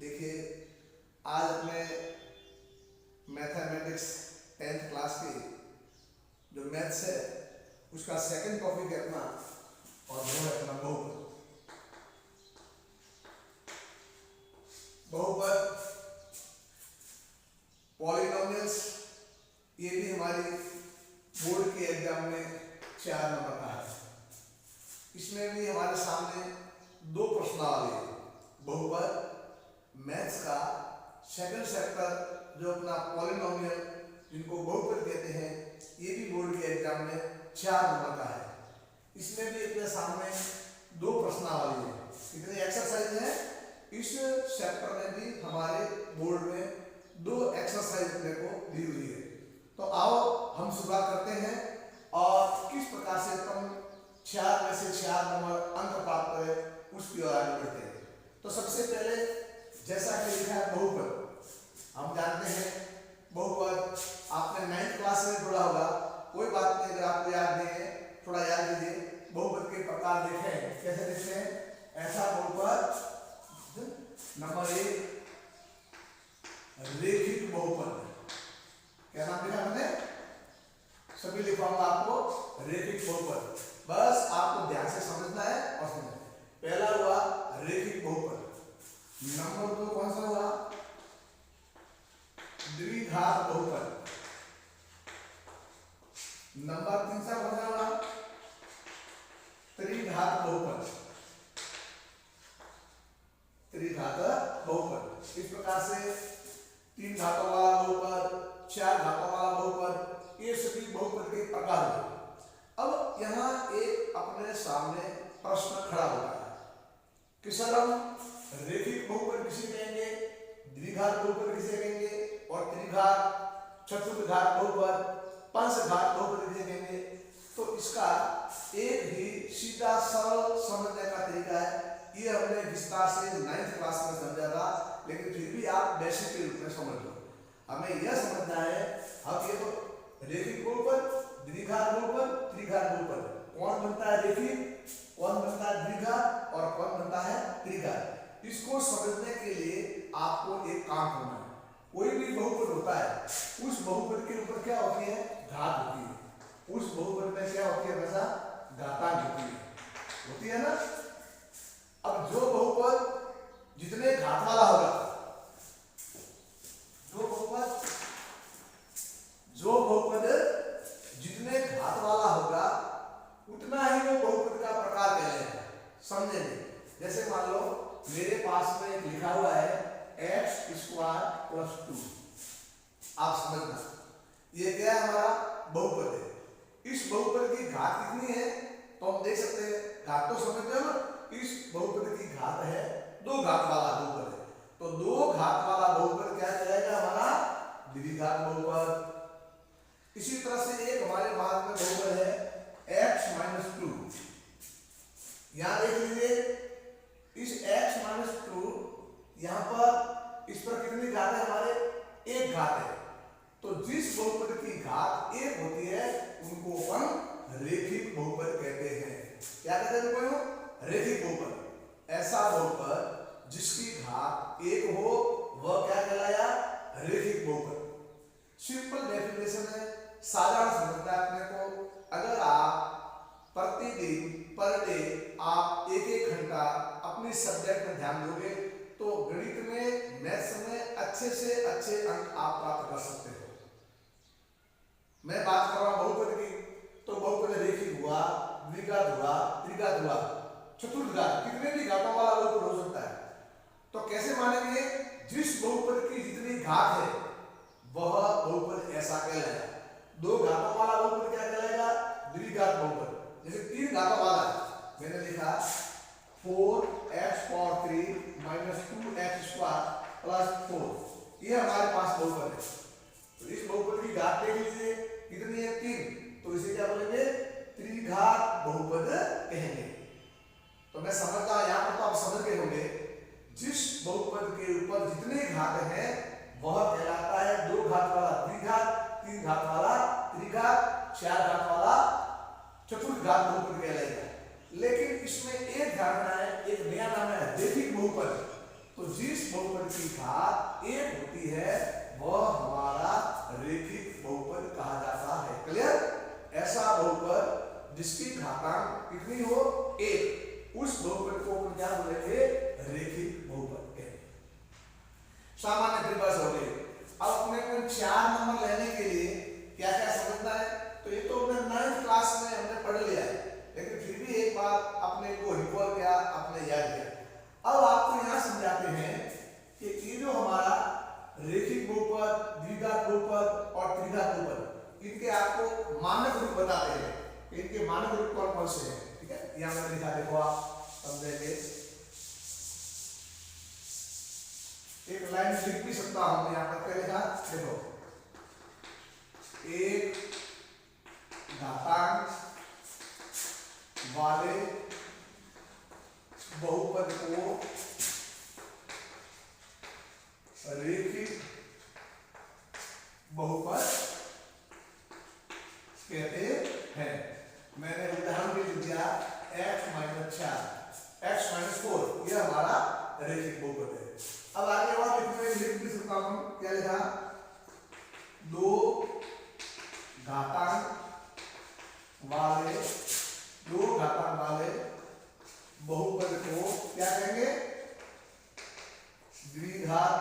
देखिए, आज अपने मैथमेटिक्स 10th क्लास की जो मैथ्स है उसका सेकंड टॉपिक है अपना, और वो है अपना बहुपद। बहुपद, पॉलिनोमियल्स, ये भी हमारी बोर्ड के एग्जाम में 4 नंबर का है। इसमें भी हमारे सामने 2 प्रश्नावली है। बहुपद मैथ्स का सेकंड चैप्टर जो अपना पॉलिनोमियल जिनको बहुपद कहते हैं, ये भी बोर्ड के एग्जाम में 4 नंबर का है। इसमें भी अपने सामने 2 प्रश्नावली है। कितनी एक्सरसाइज है इस चैप्टर में भी हमारे बोर्ड में 2 एक्सरसाइज अपने को दी हुई है। तो आओ हम शुरुआत करते हैं और किस प्रकार से हम 4 में से 4 नंबर अंक प्राप्त करें उसकी ओर आगे बढ़ते हैं। तो सबसे पहले जैसा कि लिखा है बहुपद, हम जानते हैं बहुपद आपने 9th क्लास में पढ़ा होगा, कोई बात नहीं, अगर आपको याद नहीं है थोड़ा याद लीजिए। बहुपद के प्रकार देखें, कैसे लिखते हैं। ऐसा बहुपद नंबर 1 रेखिक बहुपद। क्या नाम लिखा हमने, सभी लिखवाऊंगा आपको, रेखिक बहुपद। बस आपको ध्यान से समझना है और समझना है। पहला हुआ रेखिक बहुपद। नंबर 2 कौन सा हुआ, द्विघात बहुपद। नंबर 3 सा कौन सा हुआ, त्रिघात बहुपद। त्रिघात बहुपद। इस प्रकार से 3 घातों वाला बहुपद, 4 घातों वाला बहुपद, ये सभी बहुपद के प्रकार हैं। अब यहाँ एक अपने सामने प्रश्न खड़ा होता है कि सर हम रेखिक बहुपद किसे कहेंगे, द्विघात बहुपद किसे कहेंगे, और त्रिघात, चतुर्घात बहुपद, पंचघात बहुपद किसे कहेंगे। तो इसका एक ही सीधा सरल समझने का तरीका है। ये हमने विस्तार से 9th क्लास में समझा था, लेकिन फिर भी आप बेसिक के रूप में समझ लो। हमें यह समझना है, अब ये तो रेखिक बहुपद, द्विघात बहुपद, त्रिघात बहुपद, कौन बनता है रेखिक, कौन बनता है द्विघात और कौन बनता है त्रिघात। इसको समझने के लिए आपको एक काम करना है। कोई भी बहुपद होता है, उस बहुपद के ऊपर क्या होती है, घात होती है। उस बहुपद में क्या होती है, वैसा घातांक होती है ना। अब जो बहुपद जितने घात वाला होगा, जो बहुपद जितने घात वाला होगा उतना ही वो बहुपद का प्रकार कहलाएगा। समझेंगे, जैसे मान लो मेरे पास में एक लिखा हुआ है x² + 2। आप समझना, ये क्या है, हमारा बहुपद है। इस बहुपद की घात कितनी है, तो हम देख सकते हैं, घात तो समझते हो ना। इस बहुपद की घात है 2 घात वाला बहुपद है, तो 2 घात वाला बहुपद क्या कहलाएगा, हमारा द्विघात बहुपद। इसी तरह से एक हमारे बाद में बहुपद है x - 2। यहां देख लीजिए, इस x - 2 यहां पर इस पर कितनी घात है, हमारे 1 घात है। तो जिस बहुपद की घात 1 होती है उनको हम रेखिक बहुपद कहते हैं। क्या कहते हैं उनको, रेखिक बहुपद। ऐसा बहुपद जिसकी घात 1 हो वह क्या कहलाया, रेखिक बहुपद। सिंपल डेफिनेशन है, साधारण समझना है अपने को। अगर आप प्रतिदिन पर डे आप 1-1 घंटा अपनी सब्जेक्ट में ध्यान दोगे तो गणित में, मैथ्स में अच्छे से अच्छे अंक आप प्राप्त कर सकते हो। मैं बात कर रहा हूं बहुपद की, तो बहुपद रेखिक हुआ, द्विघात हुआ, त्रिघात हुआ, चतुर्घात, कितने भी घातों वाला बहुपद हो सकता है। तो कैसे मानेंगे, जिस बहुपद की जितनी घात है वह बहुपद ऐसा कहलाएगा। 2 घातों वाला बहुपद क्या कहलाएगा, द्विघात बहुपद। जैसे 3 घातों वाला मैंने लिखा 4x⁴ - 2x² + 4, ये हमारे पास बहुपद है। तो इस बहुपद की घात देख लीजिए कितनी है, 3, तो इसे क्या बोलेंगे, त्रिघात बहुपद कहेंगे। तो मैं समझता हूं यहां पर तो आप समझ गए होंगे, जिस बहुपद के ऊपर जितने घात हैं वह कहलाता है 2 घात वाला द्विघात, 3 घात वाला त्रिघात, 4 घात वाला चतुर्घात बहुपद कहलाएगा। लेकिन इसमें एक धारणा है, एक नया नाम है रेखिक बहुपद। तो जिस बहुपद सामान्य परिभाषा हो गई। अब अपने को 4 नंबर लेने के लिए क्या क्या समझना है, तो ये तो हमने 9th क्लास में हमने पढ़ लिया है, लेकिन फिर भी एक बार अपने को रिकॉल किया, अपने याद किया। अब आपको यहाँ समझाते हैं कि ये जो हमारा रेखिक बहुपद, द्विघात बहुपद और त्रिघात बहुपद, इनके आपको मानक रूप बताते हैं। इनके मानक रूप कौन कौन से हैं, ठीक है, यहाँ मैंने लिखा, देखो आप समझेंगे। एक लाइन लिख भी सकता हूं यहाँ पर, क्या लिखा, देखो, एक घातांक वाले बहुपद को रेखिक बहुपद कहते हैं। मैंने उदाहरण भी दिया x-4, यह हमारा रेखिक बहुपद है। अब आगे और लिख भी सकता हूं, क्या लिखा, 2 घातांक वाले बहुपद को क्या कहेंगे, द्विघात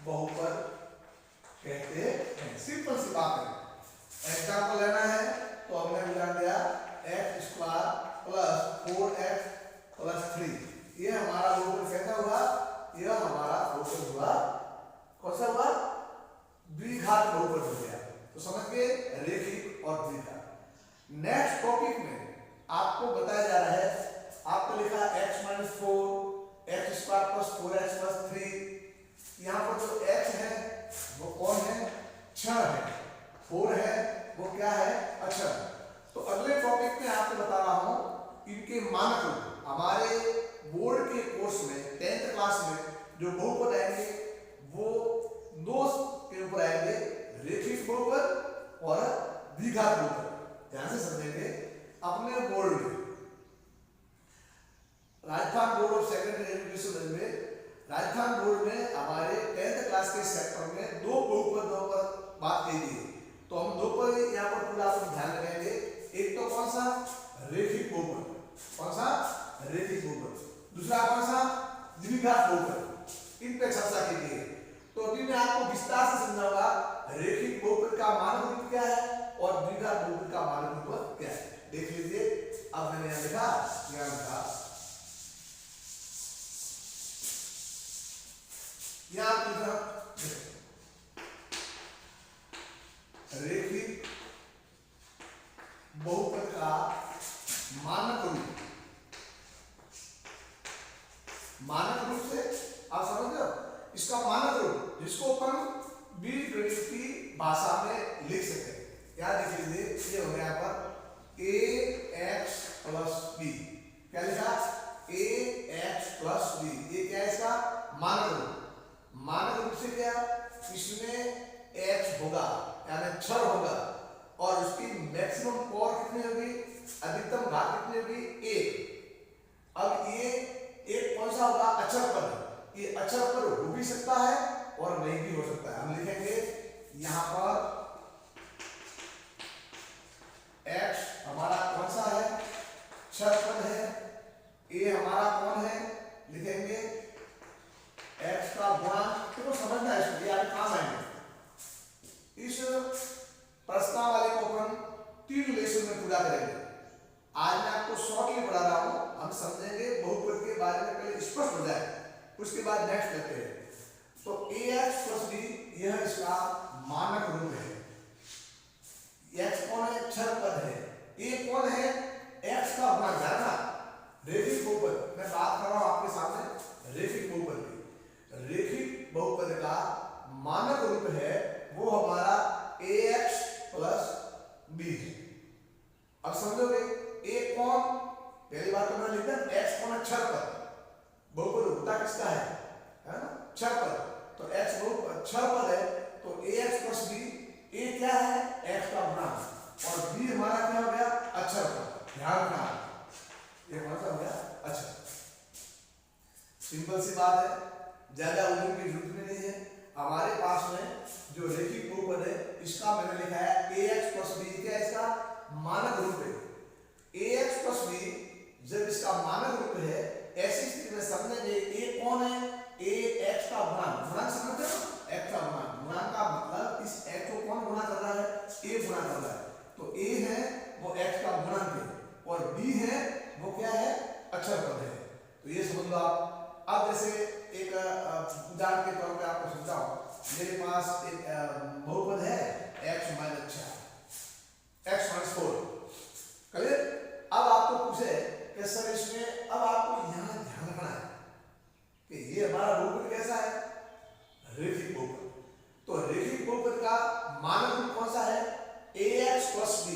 बहुपद कहते हैं। सिंपल सी बात है। एग्जाम्पल लेना है तो हमने उदाहरण दिया x² + 4x + 3, ये हमारा बहुपद कैसा हुआ, यह हमारा बहुपद हुआ, कौन सा हुआ, द्विघात बहुपद हो गया। तो समझ गए, रेखिक और द्विघात। नेक्स्ट टॉपिक में आपको बताया जा रहा है, आपको लिखा x-4, x² + 4x + 3, यहाँ पर जो x है वो कौन है, छह है, 4 है वो क्या है, अक्षर। तो अगले टॉपिक में आपको बता रहा हूं इनके मानक रूप। हमारे बोर्ड के कोर्स में 10th क्लास में जो बहुपद आएंगे वो 2 के ऊपर आएंगे, रेखिक बहुपद और द्विघात बहुपद। ध्यान से समझेंगे। अपने बोर्ड में, Rajasthan board of secondary education में, राजस्थान बोर्ड में हमारे 10th क्लास के सेक्टर में 2 बहुपदों पर बात की गई। तो हम 2 पर यहाँ पर पूरा ध्यान रखेंगे। एक तो कौन सा, रेखिक बहुपद, कौन सा, रेखिक बहुपद। दूसरा कौन सा, द्विघात बहुपद। इन पे चर्चा की गई है। तो अभी मैं आपको विस्तार से समझाऊंगा रेखिक बहुपद का मानक रूप क्या है और द्विघात बहुपद का मानक रूप क्या है। देख लीजिए, अब मैंने यहाँ लिखा, यहाँ लिखा, यहाँ लिखा रेखिक बहुपद का मानक रूप। मानक रूप से आप समझ रहे हो, इसका मानक रूप जिसको अपन बीजगणित की भाषा में लिख सकते हैं। याद देख लीजिए, ये हो गया यहाँ पर ax + b, क्या लिखा, ax + b, ये क्या है इसका मानक रूप। मानक रूप से क्या, इसमें x होगा यानी छर होगा और उसकी मैक्सिमम पावर कितनी होगी, अधिकतम घात कितनी होगी, 1। अब ये एक कौन सा होगा, अचर पद। ये अचर पद हो भी सकता है और नहीं भी हो सकता है। हम लिखेंगे यहां पर x हमारा कौन सा है, अचर पद है, a हमारा कौन है, लिखेंगे x का गुणांक। तो समझना है इसको, ये आगे काम आएंगे। इस प्रश्नावली को अपन 3 लेसन में पूरा करेंगे। आज मैं आपको शॉर्टली पढ़ा रहा हूं, हम समझेंगे बहुपद के बारे में पहले स्पष्ट हो जाए, उसके बाद नेक्स्ट करते हैं। तो ax + b यह इसका मानक रूप है। x कौन है, छर पद है, a कौन है, x का गुणांक। जानना रेखिक बहुपद, मैं बात कर रहा हूं आपके सामने रेखिक बहुपद की। रेखिक बहुपद का मानक रूप है वो हमारा ax + b है। अब समझोगे, a कौन, पहली बात तो मैंने लिखा x कौन है, छर पद। बहुपद होता किसका है ना, छर पद। तो x बहुपद छर पद है, तो ax + b, a क्या है, x का गुणांक और b हमारा क्या हो गया, अक्षर पद। ध्यान रखना, ये कौन सा हो गया, अक्षर। सिंपल सी बात है, ज्यादा उम्र की जरूरत नहीं है। हमारे पास में जो रेखिक बहुपद है इसका मैंने लिखा है ax + b, क्या इसका मानक रूप है। ax + b जब इसका मानक रूप है, ऐसी स्थिति में समझेंगे a कौन है, a x का गुणांक। एक उदाहरण के तौर पे आपको समझाऊं। मेरे पास एक बहुपद है x minus 4 x minus 4 clear. अब आपको पूछे कि सर इसमें अब आपको यहाँ ध्यान रखना है कि ये हमारा बहुपद कैसा है, रैखिक बहुपद। तो रैखिक बहुपद का मानक रूप कौन सा है, ax प्लस b,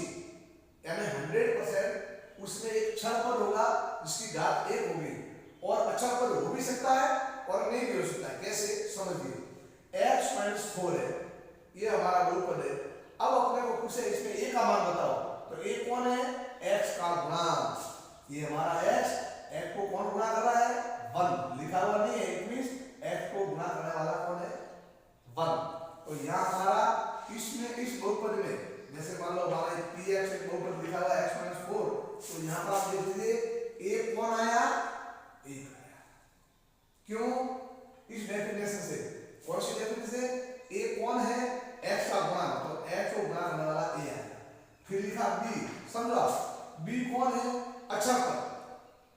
यानी 100% उसमें एक क्षण पद होगा जिसकी घात 1 होगी, और अच्छा पद हो भी सकता है और नहीं भी हो सकता है। कैसे समझिए, x माइनस 4 है, ये हमारा बहुपद है। अब अपने को पूछे इसमें a का मान बताओ, तो a कौन है, x का गुणांक। ये हमारा x को कौन गुणा कर रहा है, 1 लिखा हुआ नहीं है, इट मींस x को गुणा करने वाला कौन है, 1। तो यहाँ हमारा इसमें इस बहुपद में जैसे मान लो हमारा px एक बहुपद लिखा हुआ है x माइनस 4, तो यहाँ पर आप देख लीजिए a कौन आया, 1 आया। क्यों, इस डेफिनेशन से, कौन सी डेफिनेशन से, a कौन है, x का गुणांक, तो x को गुणा करने वाला a आया। फिर लिखा b, समझो b कौन है, अक्षर पद,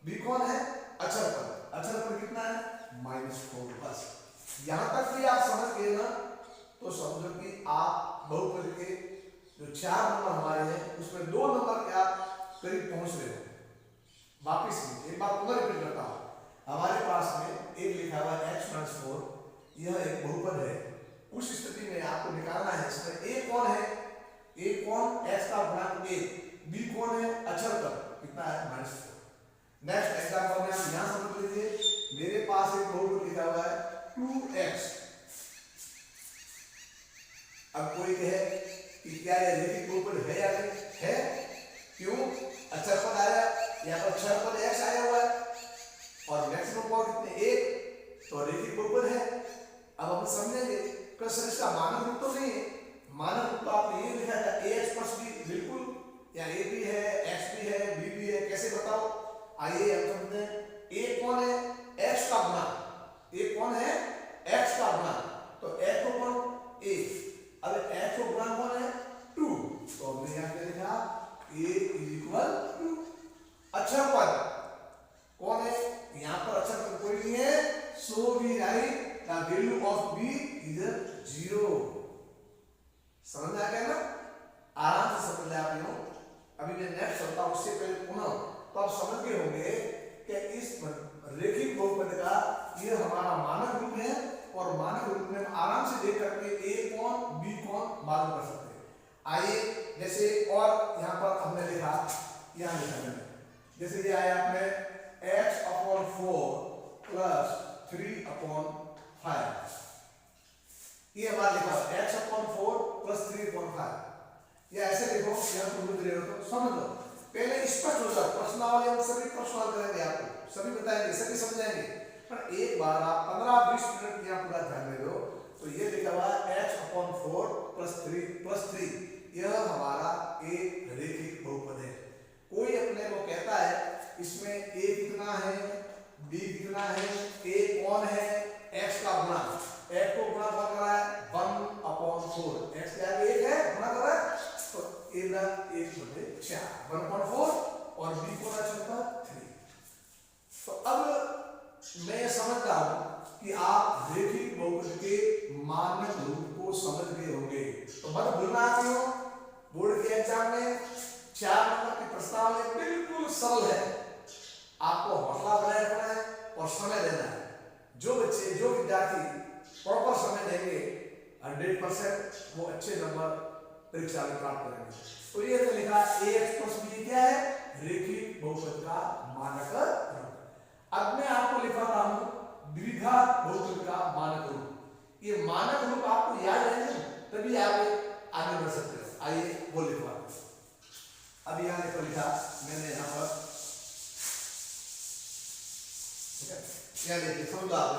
b कौन है, अक्षर पद, अक्षर पद कितना है, -4। बस यहां तक भी आप समझ गए ना, तो समझो कि आप बहुपद के जो 4 नंबर हमारे हैं उसमें 2 नंबर के आप करीब पहुंच रहे हो। वापिस एक बार पुनः रिपीट करता हूं, हमारे पास में एक लिखा हुआ है x माइनस 4, यह एक बहुपद है। उस स्थिति में आपको निकालना है इसमें a कौन है, a कौन, x का गुणांक 1, b कौन है, अक्षर पद कितना है, -4। नेक्स्ट एग्जांपल में आप यहां समझ लीजिए, मेरे पास एक बहुपद लिखा हुआ है 2x। अब कोई कहे कि क्या ये रैखिक बहुपद है या नहीं है, क्यों, अक्षर पद आया, यहाँ पर अक्षर पद x आया हुआ है और मैक्सिमम पावर कितने, 1, तो रैखिक बहुपद है। अब हम समझेंगे कि सर इसका मानक रूप तो नहीं है, मानक रूप तो आपने ये लिखा था ax प्लस b, बिल्कुल, या a भी है, x भी है, b भी है, कैसे बताओ, आइए हम समझते हैं। a कौन है, x का गुणांक, a कौन है, x का गुणांक, तो x को कौन, a, अब x को गुणांक कौन है, 2, तो हमने यहाँ क्या लिखा, a इक्वल 2। अक्षर पद कौन है, यहाँ पर अक्षर पद कोई नहीं है, so we write the value of b is 0। समझ आ गया ना, आराम से समझ ले आप लोग। अभी मैं नेक्स्ट चलता हूं, उससे पहले पुनः तो आप समझ गए होंगे कि इस रैखिक बहुपद का ये हमारा मानक रूप है, और मानक रूप में हम आराम से देख करके a कौन, b कौन मालूम कर सकते हैं। आइए जैसे, और यहाँ पर हमने लिखा, यहाँ लिखा मैंने, जैसे ये आया आपने x/4 प्लस 3/5, ये हमारा लिखा x/4 प्लस 3/5। या ऐसे देखो, यहाँ तुम लिख रहे हो तो समझ लो, पहले स्पष्ट हो जाओ, प्रश्नावली हम सभी प्रश्न करेंगे, आपको सभी बताएंगे, सभी समझाएंगे, पर एक बार आप 15-20 मिनट यहाँ पूरा ध्यान दे दो। तो ये लिखा हुआ x/4 प्लस 3, यह हमारा एक रैखिक बहुपद है। कोई अपने को कहता है इसमें a कितना है, b कितना है, a कौन है, x का गुणांक, x को गुणा कौन कर रहा है, 1/4, x के आगे 1 है, गुणा कर रहा है, तो a ना 1/4, 1/4, और b को ना चलता 3। तो अब मैं समझता हूं कि आप रैखिक बहुपद के मानक रूप को समझ गए होंगे। तो मत भूलना क्यों, बोर्ड के एग्जाम में 4 नंबर की प्रश्नावली बिल्कुल सरल है, आपको हौसला बनाए रखना है और समय देना है। जो बच्चे, जो विद्यार्थी प्रॉपर समय देंगे 100% वो अच्छे नंबर परीक्षा में प्राप्त करेंगे। तो ये तो लिखा ax प्लस b क्या है, रैखिक बहुपद का मानक रूप। अब मैं आपको लिखाता हूं द्विघात बहुपद का मानक रूप। ये मानक रूप आपको याद रहेगा तभी आगे बढ़ सकते हो। आइए वो लिखवा, अब यहाँ लिखा मैंने यहाँ पर, ठीक है, क्या देखिए समझो आप,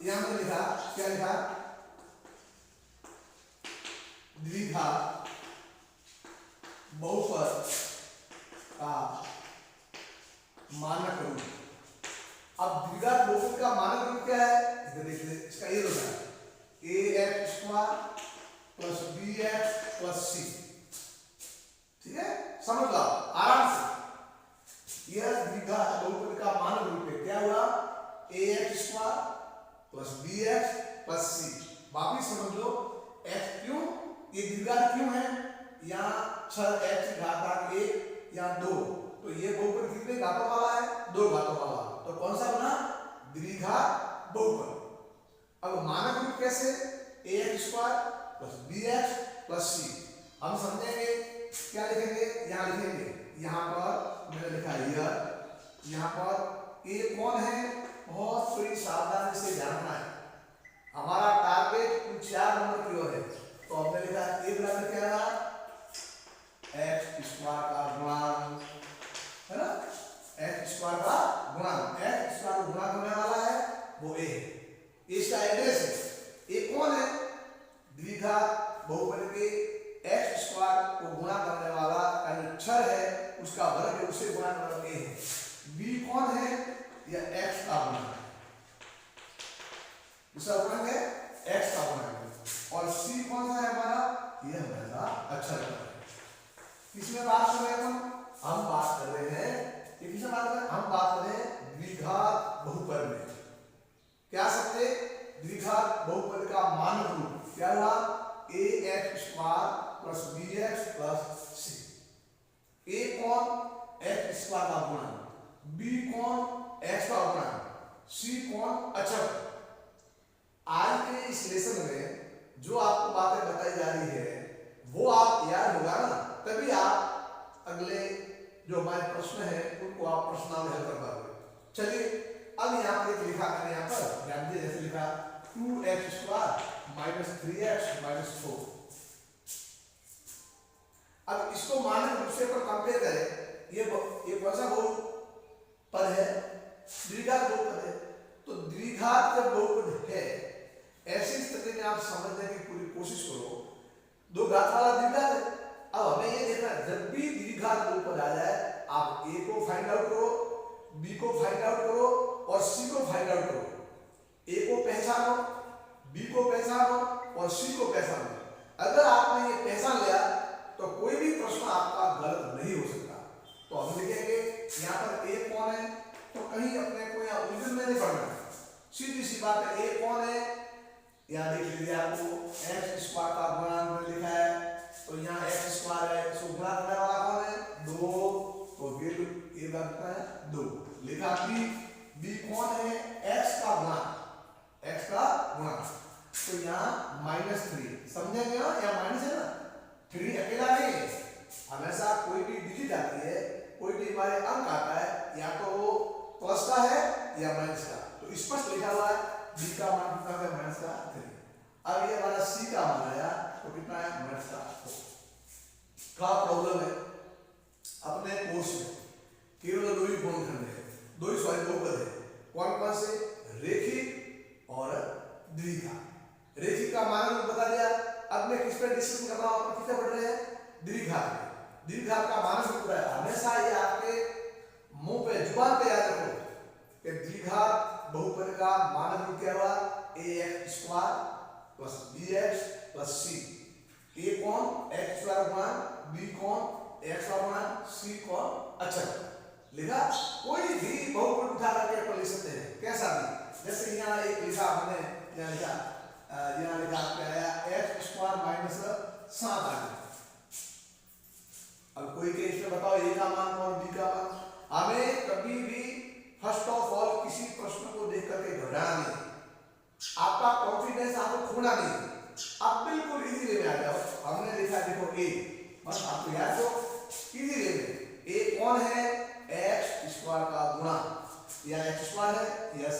यहाँ पर लिखा, क्या लिखा, द्विघात बहुपद का मानक रूप। अब द्विघात बहुपद का मानक रूप क्या है, इधर देखिए, इसका ये होता है ax² plus bx plus c, ठीक है, समझ लो आराम से। यह द्विघात बहुपद का मानक रूप है, क्या हुआ, ax² plus B X plus C. वापिस समझ लो एक्स क्यों, ये दीर्घात क्यों है, यहाँ छह एक्स की घातांक 1 या 2, तो ये बहुपद कितने घातों वाला है, 2 घातों वाला, तो कौन सा बना, द्विघात बहुपद। अब मानक रूप कैसे, ax square plus bx plus c। हम समझेंगे क्या लिखेंगे, यहाँ लिखेंगे, यहाँ पर मैंने लिखा है यहाँ पर ये कौन है, बहुत थोड़ी सावधानी से जानना है। हमारा टारगेट कुल 4 नंबर की ओर है, तो हमने लिखा a बराबर क्या रहा, x स्क्वायर का गुणांक, है ना, x स्क्वायर का गुणांक, x स्क्वायर का गुणांक होने वाला है वो a है, इसका एड्रेस है। ये कौन है, द्विघात बहुपद के x स्क्वायर को गुणा करने वाला यानी छह है, उसका वर्ग है, उसे गुणा करने वाला a है। b कौन है, यह x का गुणांक है, दूसरा गुणांक है x का गुणांक है, और c कौन सा है हमारा, यह हमारा अक्षर है। किसमें बात कर रहे हैं हम बात कर रहे हैं, ये किसमें बात कर रहे हैं, हम बात कर रहे हैं द्विघात बहुपद में। क्या सकते, द्विघात बहुपद का मानक रूप क्या हुआ, ax square plus bx plus c। a कौन, x स्क्वायर का गुणांक, b कौन, x का गुणांक, c कौन, अक्षर। आज के इस लेसन में जो आपको बातें बताई जा रही है वो आप याद होगा ना, तभी आप अगले जो हमारे प्रश्न है उनको आप प्रश्नावली हल कर पाओगे। चलिए अब यहाँ पर लिखा मैंने, यहाँ पर ध्यान दीजिए, जैसे लिखा 2x square minus 3x minus 4। अब इसको मानक रूप से पर कंपेयर करें, ये कौन सा बहुपद है, द्विघात बहुपद है। तो द्विघात जब बहुपद है, ऐसी स्थिति में आप समझने की पूरी कोशिश करो, दो घात वाला द्विघात है। अब हमें ये देखना है, जब भी द्विघात बहुपद आ जाए आप a को फाइंड आउट करो, b को फाइंड आउट करो और c को फाइंड आउट करो। a को पहचानो, b को पहचानो और c को पहचानो। अगर आपने ये पहचान लिया तो कोई भी प्रश्न आपका गलत नहीं हो सकता। तो हम लिखेंगे यहाँ पर a कौन है, तो कहीं अपने को यहाँ उलझन में नहीं पड़ना, सीधी सी बात है, a कौन है, यहाँ देख लीजिए आपको x स्क्वायर का गुणांक लिखा है, तो यहाँ x स्क्वायर है, तो गुणा करने वाला कौन है, 2, तो फिर ये बनता है 2। लिखा b कौन है, x का गुणांक, x का गुणांक, तो यहाँ -3 समझेंगे ना, यहाँ माइनस है ना, 3 अकेला नहीं है, हमेशा कोई भी डिजिट आती है, कोई भी हमारे अंक आता है, या तो वो प्लस का है या माइनस का, तो स्पष्ट लिखा हुआ है b का मान कितना है, -3। अब ये हमारा c का मान आया तो कितना है, -4। क्या प्रॉब्लम है, अपने कोर्स में केवल दो ही गुणनखंड है, दो ही बहुपद है, कौन कौन से, रेखिक और द्विघात। रेखिक का मान बता दिया। अब मैं किस पर डिस्कशन कर रहा हूं, किससे पढ़ रहे हैं, द्विघात। द्विघात का मान होता है, हमेशा ये आपके मुंह पे जुबान पे याद रखो कि द्विघात बहुपद का मानक रूप क्या हुआ, ax square plus bx plus c। a कौन, x स्क्वायर गुणा, b कौन, x का गुणा, c कौन, अक्षर। लिखा, कोई भी बहुपद उठा करके अपन लिख सकते हैं, कैसा भी, जैसे यहाँ एक लिखा हमने, यहाँ लिखा क्या आया, x स्क्वायर माइनस 7 आ गया। अब कोई केस में बताओ a का मान और b का मान। हमें कभी भी फर्स्ट ऑफ ऑल किसी प्रश्न को देख करके घबराना नहीं, आपका कॉन्फिडेंस आपको खोना नहीं, आप बिल्कुल इजी वे में आ जाओ। हमने लिखा देखो a, बस आपको याद हो इजी वे में, a कौन है, x स्क्वायर का गुणा, या x स्क्वायर है, यस,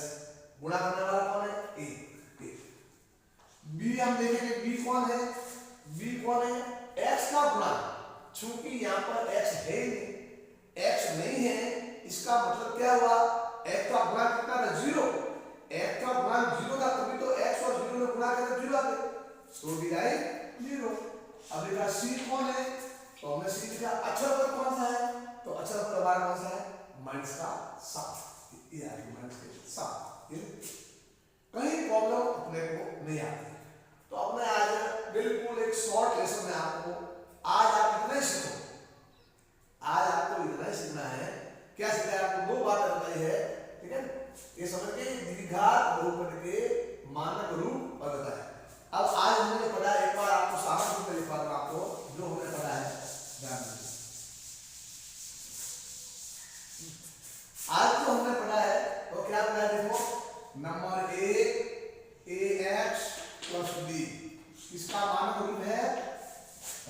गुणा करने वाला कौन है, a। b हम देखेंगे b कौन है, b कौन है, x का गुणा, चूंकि यहाँ पर x है नहीं, x नहीं है, इसका मतलब क्या हुआ, x का गुणांक कितना था, 0। x का गुणांक 0 था, तभी तो x और 0 में गुणा करके 0 आ गए, तो डिवाइ 0। अब लिखा c कौन है, तो हमने c लिखा, अक्षर पद कौन सा है, तो अक्षर पद हमारा कौन सा है, -7। ये आ गई -7। कहीं प्रॉब्लम अपने को नहीं आती। तो अब मैं आज बिल्कुल एक शॉर्ट लेसन में आपको, आज आप इतना ही सीखो, आज आपको इतना ही सीखना है। क्या सीखा है आपको, 2 बातें बताई है, ठीक है, ये समझ के द्विघात बहुपद के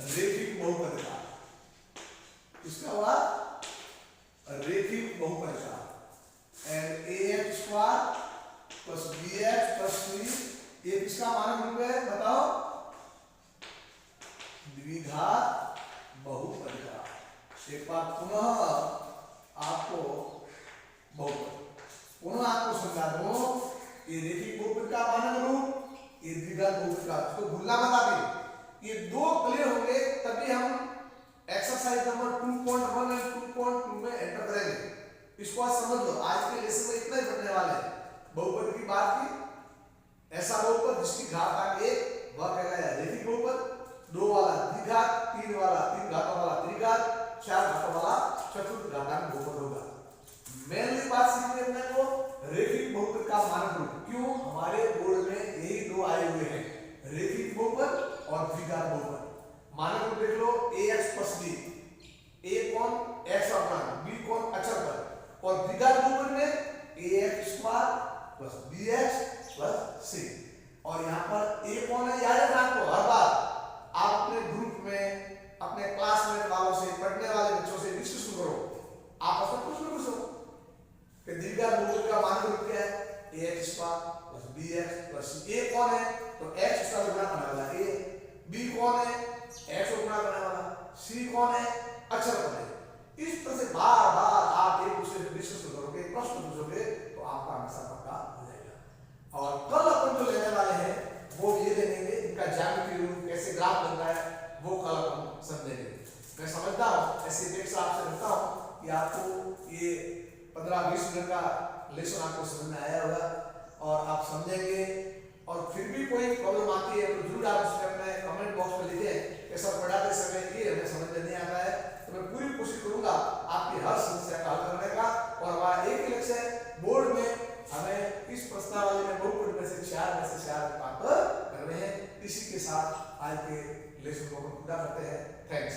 रेखिक बहुपद का, किसका हुआ? रेखिक बहुपद का। And ax square plus bx plus c ये किसका मानक रूप है बताओ? द्विघात बहुपद का। एक बार पुनः आपको समझा दूं, ये रेखिक बहुपद का मानक रूप, ये द्विघात बहुपद का, तो भूलना मत आप। ये दो क्लियर होंगे तभी हम एक्सरसाइज नंबर 2.1 एंड 2.2 में एंटर करेंगे। इसको आज समझ लो, आज के लेसन में इतना ही पढ़ने वाले हैं। बहुपद की बात की, ऐसा बहुपद जिसकी घात आगे एक वह कहलाया रेखिक बहुपद, 2 वाला द्विघात, 3 वाला 3 घातों वाला त्रिघात, 4 घातों वाला चतुर्थ घातांक बहुपद होगा। मेनली बात सीखनी अपने को रेखिक बहुपद का मानक रूप। क्यों? हमारे बोर्ड में यही दो आए हुए हैं, रेखिक बहुपद और द्विघात बहुपद। मानक रूप देख लो, ax प्लस b, a कौन? x अपूर्णांक, b कौन? अचर पद। और द्विघात बहुपद में ax square plus bx plus c। और यहाँ पर a कौन है? याद रखना आपको, हर बार आप अपने ग्रुप में अपने क्लासमेट वालों से, पढ़ने वाले बच्चों से डिस्कशन करो, आपस में कुछ ना कुछ हो कि द्विघात बहुपद का मानक रूप क्या है? ax square plus bx plus c। a कौन है? तो x का गुणा करने वाला a, b कौन है? x को गुणा करने वाला, c कौन है? अचर पद है। इस तरह से बार बार आप एक दूसरे से डिस्कस करोगे, प्रश्न पूछोगे, तो आपका हमेशा पक्का हो जाएगा। और कल अपन जो लेने वाले हैं वो ये लेंगे, इनका ज्यामिति रूप कैसे ग्राफ बन रहा है वो कल अपन समझेंगे। मैं समझता हूँ, ऐसी अपेक्षा आपसे रखता हूँ कि आपको ये 15-20 मिनट का लेसन आपको समझ में आया होगा और आप समझेंगे। और फिर भी कोई प्रॉब्लम आती है तो जरूर आप उसमें अपने कमेंट बॉक्स में लिखें। ऐसा पढ़ाते समय ये हमें समझ में नहीं आता है, तो मैं पूरी कोशिश करूंगा आपकी हर समस्या का हल करने का। और हमारा एक ही लक्ष्य है, बोर्ड में हमें इस प्रश्नावली में बहुपद में से 4 प्राप्त करने हैं। इसी के साथ आज के लेसन को पूरा करते हैं। थैंक्स।